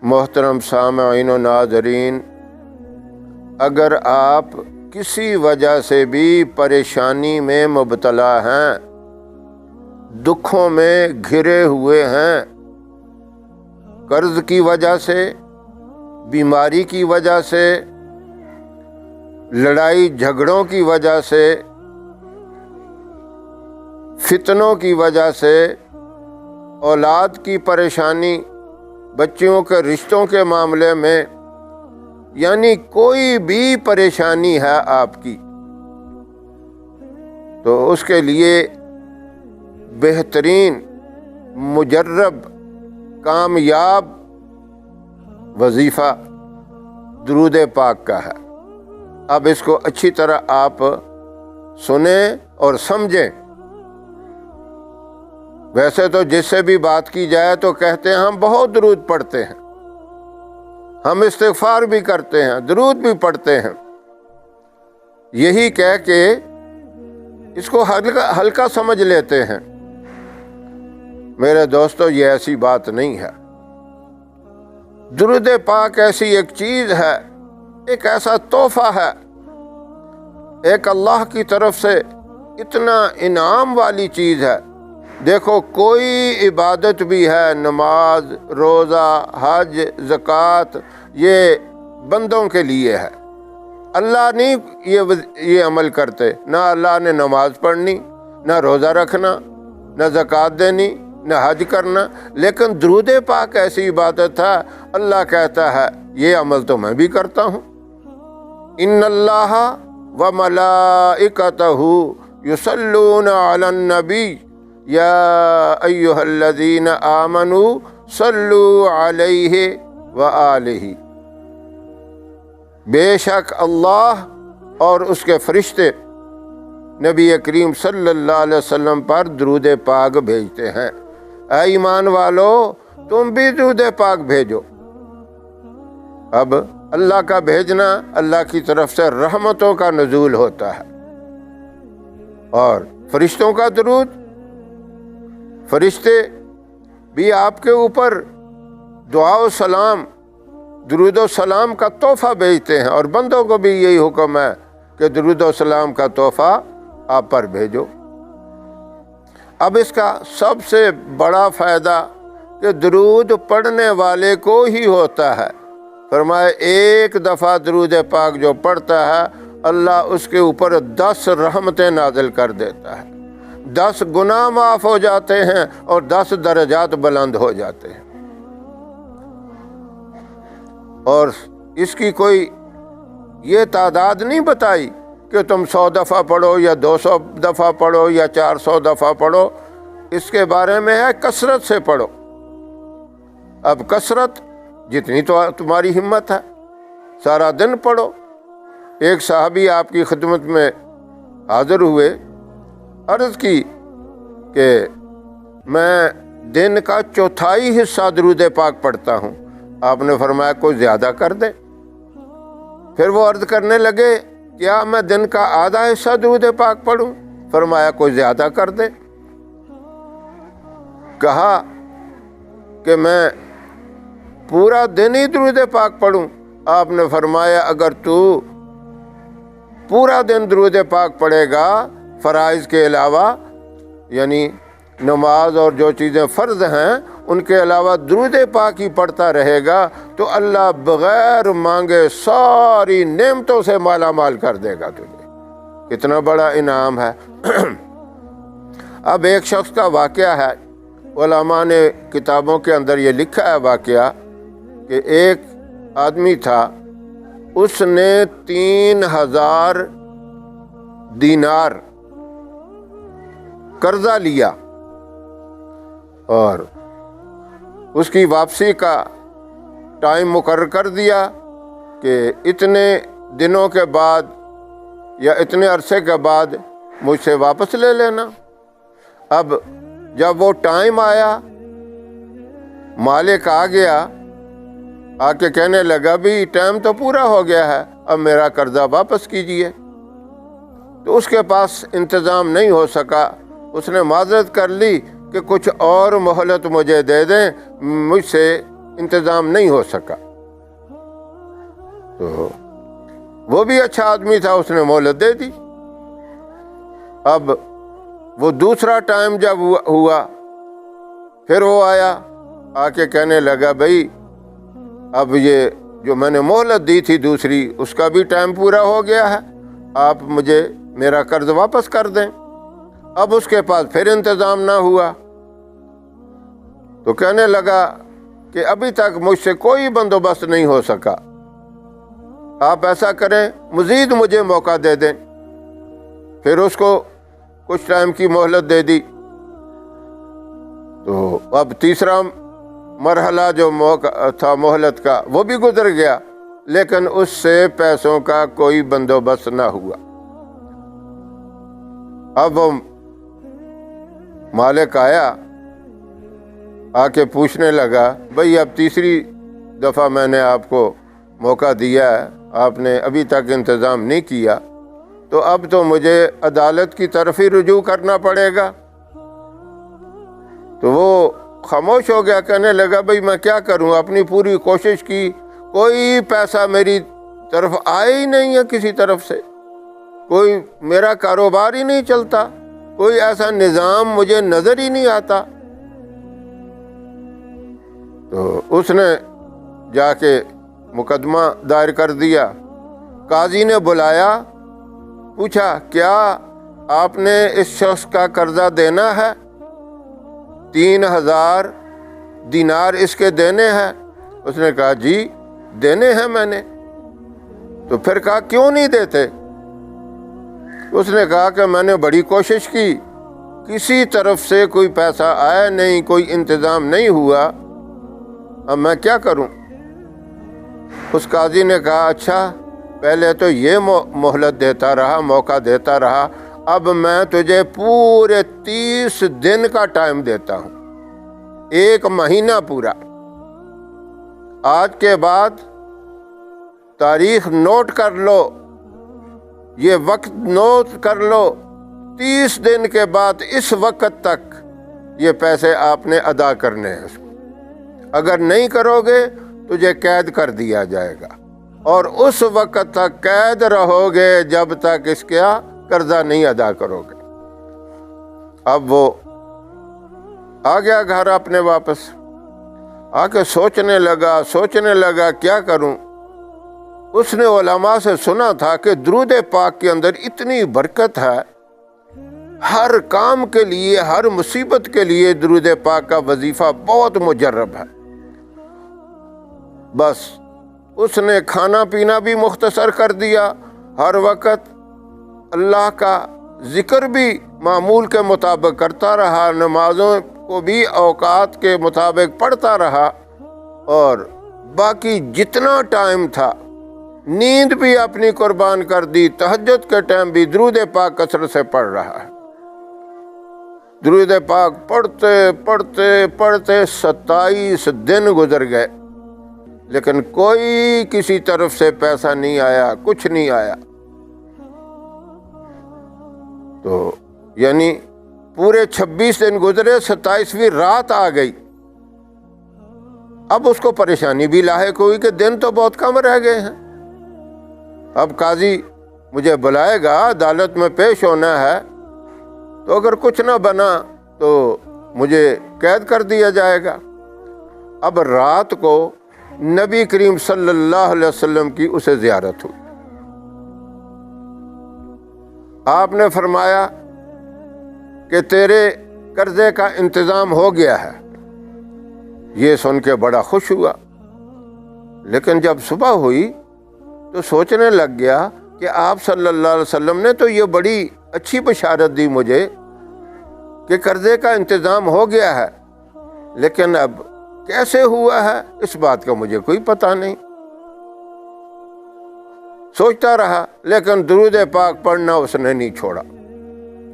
محترم سامعین و ناظرین، اگر آپ کسی وجہ سے بھی پریشانی میں مبتلا ہیں، دکھوں میں گھرے ہوئے ہیں، قرض کی وجہ سے، بیماری کی وجہ سے، لڑائی جھگڑوں کی وجہ سے، فتنوں کی وجہ سے، اولاد کی پریشانی، بچوں کے رشتوں کے معاملے میں، یعنی کوئی بھی پریشانی ہے آپ کی، تو اس کے لیے بہترین، مجرب، کامیاب وظیفہ درود پاک کا ہے۔ اب اس کو اچھی طرح آپ سنیں اور سمجھیں۔ ویسے تو جس سے بھی بات کی جائے تو کہتے ہیں ہم بہت درود پڑھتے ہیں، ہم استغفار بھی کرتے ہیں، درود بھی پڑھتے ہیں، یہی کہہ کے اس کو ہلکا سمجھ لیتے ہیں۔ میرے دوستو، یہ ایسی بات نہیں ہے۔ درود پاک ایسی ایک چیز ہے، ایک ایسا تحفہ ہے، ایک اللہ کی طرف سے اتنا انعام والی چیز ہے۔ دیکھو، کوئی عبادت بھی ہے، نماز، روزہ، حج، زکوٰۃ، یہ بندوں کے لیے ہے۔ اللہ نہیں یہ عمل کرتے، نہ اللہ نے نماز پڑھنی، نہ روزہ رکھنا، نہ زکوٰۃ دینی، نہ حج کرنا، لیکن درود پاک ایسی عبادت ہے، اللہ کہتا ہے یہ عمل تو میں بھی کرتا ہوں۔ ان اللہ و ملائکتہ یصلون علی النبی یا ایھا الذین آمنوا صلوا علیہ وآلہ۔ بے شک اللہ اور اس کے فرشتے نبی کریم صلی اللہ علیہ وسلم پر درود پاک بھیجتے ہیں۔ اے ایمان والو، تم بھی درود پاک بھیجو۔ اب اللہ کا بھیجنا اللہ کی طرف سے رحمتوں کا نزول ہوتا ہے، اور فرشتوں کا درود، فرشتے بھی آپ کے اوپر دعا و سلام، درود و سلام کا تحفہ بھیجتے ہیں، اور بندوں کو بھی یہی حکم ہے کہ درود و سلام کا تحفہ آپ پر بھیجو۔ اب اس کا سب سے بڑا فائدہ کہ درود پڑھنے والے کو ہی ہوتا ہے۔ فرمائے ایک دفعہ درود پاک جو پڑھتا ہے، اللہ اس کے اوپر 10 رحمتیں نازل کر دیتا ہے، 10 گناہ معاف ہو جاتے ہیں، اور 10 درجات بلند ہو جاتے ہیں۔ اور اس کی کوئی یہ تعداد نہیں بتائی کہ تم 100 دفعہ پڑھو یا 200 دفعہ پڑھو یا 400 دفعہ پڑھو۔ اس کے بارے میں ہے کثرت سے پڑھو۔ اب کثرت جتنی تو تمہاری ہمت ہے، سارا دن پڑھو۔ ایک صحابی آپ کی خدمت میں حاضر ہوئے، عرض کی کہ میں دن کا 1/4 حصہ درود پاک پڑھتا ہوں۔ آپ نے فرمایا کوئی زیادہ کر دے۔ پھر وہ عرض کرنے لگے، کیا میں دن کا آدھا حصہ درود پاک پڑھوں؟ فرمایا کوئی زیادہ کر دے۔ کہا کہ میں پورا دن ہی درود پاک پڑھوں؟ آپ نے فرمایا اگر تو پورا دن درود پاک پڑھے گا، فرائض کے علاوہ، یعنی نماز اور جو چیزیں فرض ہیں ان کے علاوہ درود پاک ہی پڑھتا رہے گا، تو اللہ بغیر مانگے ساری نعمتوں سے مالا مال کر دے گا تجھے۔ کتنا بڑا انعام ہے۔ اب ایک شخص کا واقعہ ہے، علماء نے کتابوں کے اندر یہ لکھا ہے واقعہ، کہ ایک آدمی تھا، اس نے 3000 دینار قرضہ لیا، اور اس کی واپسی کا ٹائم مقرر کر دیا کہ اتنے دنوں کے بعد یا اتنے عرصے کے بعد مجھ سے واپس لے لینا۔ اب جب وہ ٹائم آیا، مالک آ گیا، آ کے کہنے لگا بھی ٹائم تو پورا ہو گیا ہے، اب میرا قرضہ واپس کیجئے۔ تو اس کے پاس انتظام نہیں ہو سکا، اس نے معذرت کر لی کہ کچھ اور مہلت مجھے دے دیں، مجھ سے انتظام نہیں ہو سکا۔ تو وہ بھی اچھا آدمی تھا، اس نے مہلت دے دی۔ اب وہ دوسرا ٹائم جب ہوا پھر وہ آیا، آ کے کہنے لگا بھائی اب یہ جو میں نے مہلت دی تھی دوسری، اس کا بھی ٹائم پورا ہو گیا ہے، آپ مجھے میرا قرض واپس کر دیں۔ اب اس کے پاس پھر انتظام نہ ہوا تو کہنے لگا کہ ابھی تک مجھ سے کوئی بندوبست نہیں ہو سکا، آپ ایسا کریں مزید مجھے موقع دے دیں۔ پھر اس کو کچھ ٹائم کی مہلت دے دی۔ تو اب تیسرا مرحلہ جو موقع تھا مہلت کا وہ بھی گزر گیا، لیکن اس سے پیسوں کا کوئی بندوبست نہ ہوا۔ اب وہ مالک آیا، آ کے پوچھنے لگا بھئی اب تیسری دفعہ میں نے آپ کو موقع دیا ہے، آپ نے ابھی تک انتظام نہیں کیا، تو اب تو مجھے عدالت کی طرف ہی رجوع کرنا پڑے گا۔ تو وہ خاموش ہو گیا، کہنے لگا بھئی میں کیا کروں، اپنی پوری کوشش کی، کوئی پیسہ میری طرف آئے ہی نہیں ہے، کسی طرف سے کوئی میرا کاروبار ہی نہیں چلتا، کوئی ایسا نظام مجھے نظر ہی نہیں آتا۔ تو اس نے جا کے مقدمہ دائر کر دیا۔ قاضی نے بلایا، پوچھا کیا آپ نے اس شخص کا قرضہ دینا ہے؟ 3000 دینار اس کے دینے ہیں۔ اس نے کہا جی دینے ہیں میں نے۔ تو پھر کہا کیوں نہیں دیتے؟ اس نے کہا کہ میں نے بڑی کوشش کی، کسی طرف سے کوئی پیسہ آیا نہیں، کوئی انتظام نہیں ہوا، اب میں کیا کروں؟ اس قاضی نے کہا اچھا پہلے تو یہ مہلت دیتا رہا، موقع دیتا رہا، اب میں تجھے پورے 30 دن کا ٹائم دیتا ہوں، 1 مہینہ پورا۔ آج کے بعد تاریخ نوٹ کر لو، یہ وقت نوٹ کر لو، 30 دن کے بعد اس وقت تک یہ پیسے آپ نے ادا کرنے ہیں اس کو، اگر نہیں کرو گے تجھے قید کر دیا جائے گا، اور اس وقت تک قید رہو گے جب تک اس کا قرضہ نہیں ادا کرو گے۔ اب وہ آ گیا گھر اپنے واپس، آ کے سوچنے لگا کیا کروں۔ اس نے علماء سے سنا تھا کہ درود پاک کے اندر اتنی برکت ہے، ہر کام کے لیے، ہر مصیبت کے لیے درود پاک کا وظیفہ بہت مجرب ہے۔ بس اس نے کھانا پینا بھی مختصر کر دیا، ہر وقت اللہ کا ذکر بھی معمول کے مطابق کرتا رہا، نمازوں کو بھی اوقات کے مطابق پڑھتا رہا، اور باقی جتنا ٹائم تھا نیند بھی اپنی قربان کر دی، تہجد کے ٹائم بھی درود پاک کثرت سے پڑھ رہا ہے۔ درود پاک پڑھتے پڑھتے پڑھتے 27 دن گزر گئے، لیکن کوئی کسی طرف سے پیسہ نہیں آیا، کچھ نہیں آیا۔ تو یعنی پورے 26 دن گزرے، 27ویں رات آ گئی۔ اب اس کو پریشانی بھی لاحق ہوئی کہ دن تو بہت کم رہ گئے ہیں، اب قاضی مجھے بلائے گا، عدالت میں پیش ہونا ہے، تو اگر کچھ نہ بنا تو مجھے قید کر دیا جائے گا۔ اب رات کو نبی کریم صلی اللہ علیہ وسلم کی اسے زیارت ہوئی۔ آپ نے فرمایا کہ تیرے قرضے کا انتظام ہو گیا ہے۔ یہ سن کے بڑا خوش ہوا، لیکن جب صبح ہوئی تو سوچنے لگ گیا کہ آپ صلی اللہ علیہ وسلم نے تو یہ بڑی اچھی بشارت دی مجھے کہ قرضے کا انتظام ہو گیا ہے، لیکن اب کیسے ہوا ہے اس بات کا مجھے کوئی پتہ نہیں۔ سوچتا رہا، لیکن درود پاک پڑھنا اس نے نہیں چھوڑا۔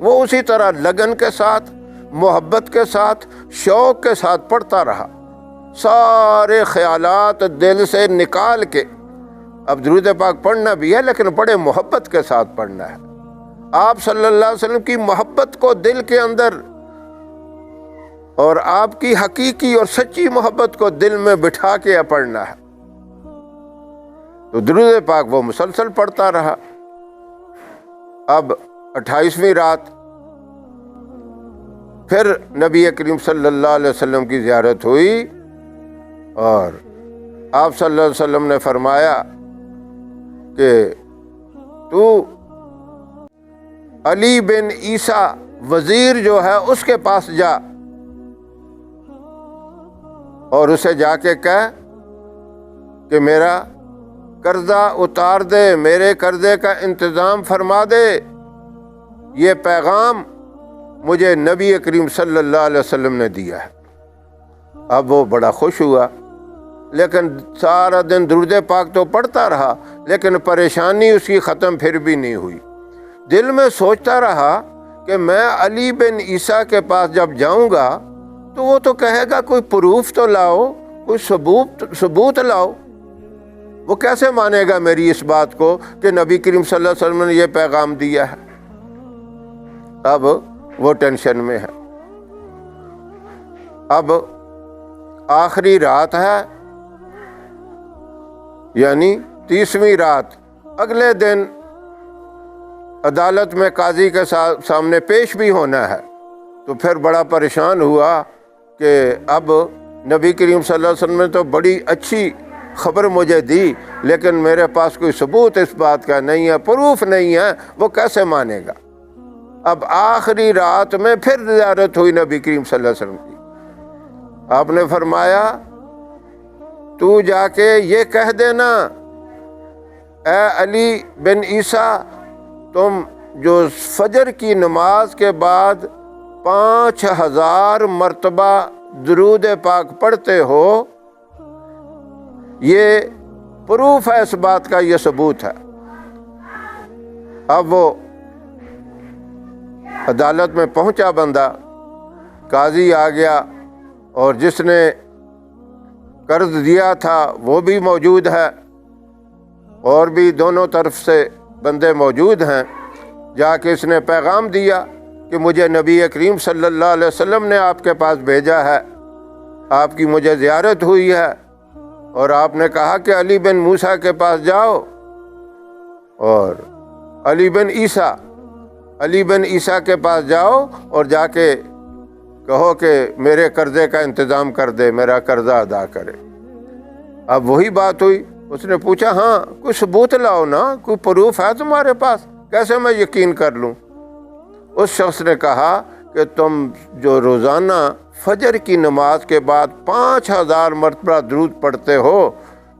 وہ اسی طرح لگن کے ساتھ، محبت کے ساتھ، شوق کے ساتھ پڑھتا رہا، سارے خیالات دل سے نکال کے۔ اب درود پاک پڑھنا بھی ہے لیکن بڑے محبت کے ساتھ پڑھنا ہے۔ آپ صلی اللہ علیہ وسلم کی محبت کو دل کے اندر اور آپ کی حقیقی اور سچی محبت کو دل میں بٹھا کے پڑھنا ہے۔ تو درود پاک وہ مسلسل پڑھتا رہا۔ اب 28ویں رات پھر نبی کریم صلی اللہ علیہ وسلم کی زیارت ہوئی اور آپ صلی اللہ علیہ وسلم نے فرمایا کہ تو علی بن عیسیٰ وزیر جو ہے اس کے پاس جا اور اسے جا کے کہہ کہ میرا قرضہ اتار دے، میرے قرضے کا انتظام فرما دے۔ یہ پیغام مجھے نبی کریم صلی اللہ علیہ وسلم نے دیا ہے۔ اب وہ بڑا خوش ہوا، لیکن سارا دن درود پاک تو پڑھتا رہا، لیکن پریشانی اس کی ختم پھر بھی نہیں ہوئی۔ دل میں سوچتا رہا کہ میں علی بن عیسیٰ کے پاس جب جاؤں گا تو وہ تو کہے گا کوئی پروف تو لاؤ، کوئی ثبوت لاؤ۔ وہ کیسے مانے گا میری اس بات کو کہ نبی کریم صلی اللہ علیہ وسلم نے یہ پیغام دیا ہے؟ اب وہ ٹینشن میں ہے۔ اب آخری رات ہے، یعنی 30ویں رات، اگلے دن عدالت میں قاضی کے سامنے پیش بھی ہونا ہے۔ تو پھر بڑا پریشان ہوا کہ اب نبی کریم صلی اللہ علیہ وسلم نے تو بڑی اچھی خبر مجھے دی، لیکن میرے پاس کوئی ثبوت اس بات کا نہیں ہے، پروف نہیں ہے، وہ کیسے مانے گا؟ اب آخری رات میں پھر زیارت ہوئی نبی کریم صلی اللہ علیہ وسلم کی۔ آپ نے فرمایا تو جا کے یہ کہہ دینا، اے علی بن عیسیٰ، تم جو فجر کی نماز کے بعد 5000 مرتبہ درود پاک پڑھتے ہو، یہ پروف ہے اس بات کا، یہ ثبوت ہے۔ اب وہ عدالت میں پہنچا بندہ، قاضی آ گیا اور جس نے قرض دیا تھا وہ بھی موجود ہے، اور بھی دونوں طرف سے بندے موجود ہیں۔ جا کے اس نے پیغام دیا کہ مجھے نبی کریم صلی اللہ علیہ وسلم نے آپ کے پاس بھیجا ہے، آپ کی مجھے زیارت ہوئی ہے اور آپ نے کہا کہ علی بن موسیٰ کے پاس جاؤ اور علی بن عیسیٰ کے پاس جاؤ اور جا کے کہو کہ میرے قرضے کا انتظام کر دے، میرا قرضہ ادا کرے۔ اب وہی بات ہوئی، اس نے پوچھا ہاں کوئی ثبوت لاؤ نا، کوئی پروف ہے تمہارے پاس، کیسے میں یقین کر لوں؟ اس شخص نے کہا کہ تم جو روزانہ فجر کی نماز کے بعد 5000 مرتبہ درود پڑھتے ہو،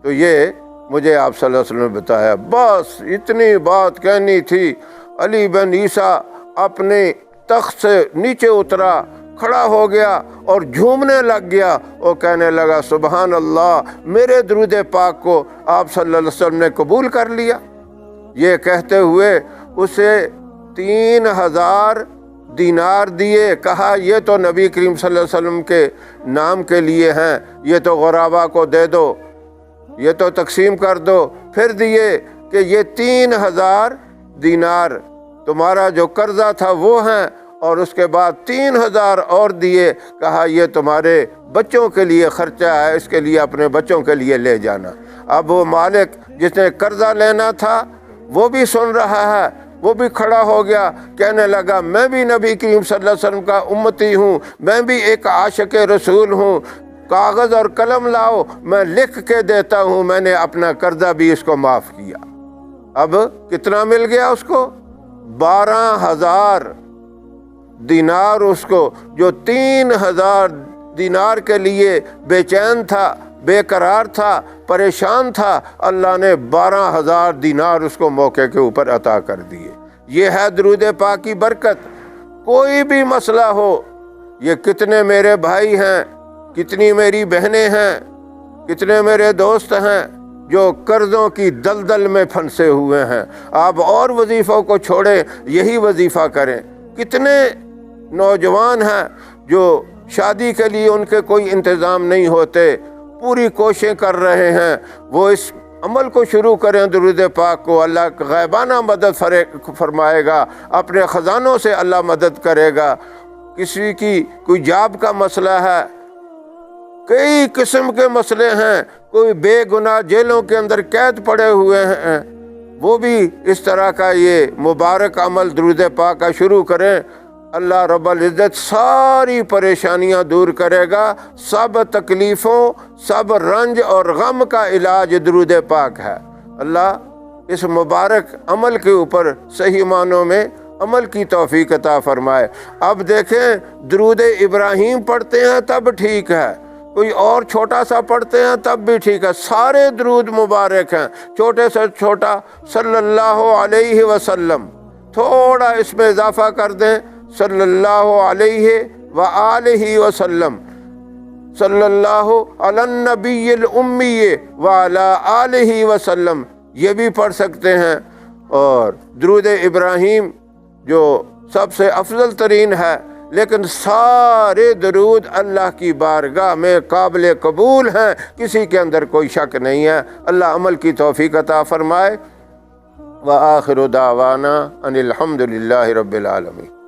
تو یہ مجھے آپ صلی اللہ علیہ وسلم نے بتایا۔ بس اتنی بات کہنی تھی۔ علی بن عیسیٰ اپنے تخت سے نیچے اترا، کھڑا ہو گیا اور جھومنے لگ گیا اور کہنے لگا سبحان اللہ، میرے درود پاک کو آپ صلی اللہ علیہ وسلم نے قبول کر لیا۔ یہ کہتے ہوئے اسے 3000 دینار دیے، کہا یہ تو نبی کریم صلی اللہ علیہ وسلم کے نام کے لیے ہیں، یہ تو غرابا کو دے دو، یہ تو تقسیم کر دو۔ پھر دیے کہ یہ 3000 دینار تمہارا جو قرضہ تھا وہ ہیں، اور اس کے بعد 3000 اور دیے، کہا یہ تمہارے بچوں کے لیے خرچہ ہے، اس کے لیے اپنے بچوں کے لیے لے جانا۔ اب وہ مالک جس نے قرضہ لینا تھا وہ بھی سن رہا ہے، وہ بھی کھڑا ہو گیا، کہنے لگا میں بھی نبی کریم صلی اللہ علیہ وسلم کا امتی ہوں، میں بھی ایک عاشق رسول ہوں، کاغذ اور قلم لاؤ، میں لکھ کے دیتا ہوں، میں نے اپنا قرضہ بھی اس کو معاف کیا۔ اب کتنا مل گیا اس کو؟ 12000 دینار اس کو، جو 3000 دینار کے لیے بے چین تھا، بے قرار تھا، پریشان تھا، اللہ نے 12000 دینار اس کو موقع کے اوپر عطا کر دیے۔ یہ ہے درود پاک کی برکت۔ کوئی بھی مسئلہ ہو، یہ کتنے میرے بھائی ہیں، کتنی میری بہنیں ہیں، کتنے میرے دوست ہیں جو قرضوں کی دلدل میں پھنسے ہوئے ہیں، آپ اور وظیفوں کو چھوڑیں، یہی وظیفہ کریں۔ کتنے نوجوان ہیں جو شادی کے لیے ان کے کوئی انتظام نہیں ہوتے، پوری کوششیں کر رہے ہیں، وہ اس عمل کو شروع کریں درود پاک کو، اللہ غیبانہ مدد فرمائے گا، اپنے خزانوں سے اللہ مدد کرے گا۔ کسی کی کوئی جاب کا مسئلہ ہے، کئی قسم کے مسئلے ہیں، کوئی بے گناہ جیلوں کے اندر قید پڑے ہوئے ہیں، وہ بھی اس طرح کا یہ مبارک عمل درود پاک کا شروع کریں، اللہ رب العزت ساری پریشانیاں دور کرے گا۔ سب تکلیفوں، سب رنج اور غم کا علاج درود پاک ہے۔ اللہ اس مبارک عمل کے اوپر صحیح معنوں میں عمل کی توفیق عطا فرمائے۔ اب دیکھیں، درود ابراہیم پڑھتے ہیں تب ٹھیک ہے، کوئی اور چھوٹا سا پڑھتے ہیں تب بھی ٹھیک ہے، سارے درود مبارک ہیں، چھوٹے سے چھوٹا صلی اللہ علیہ وسلم، تھوڑا اس میں اضافہ کر دیں صلی اللہ علیہ وآلہ وسلم، صلی اللہ علی النبی الامی وعلی آلہ وسلم، یہ بھی پڑھ سکتے ہیں۔ اور درود ابراہیم جو سب سے افضل ترین ہے، لیکن سارے درود اللہ کی بارگاہ میں قابل قبول ہیں، کسی کے اندر کوئی شک نہیں ہے۔ اللہ عمل کی توفیق عطا فرمائے۔ وآخر دعوانا ان الحمد للہ رب العالمین۔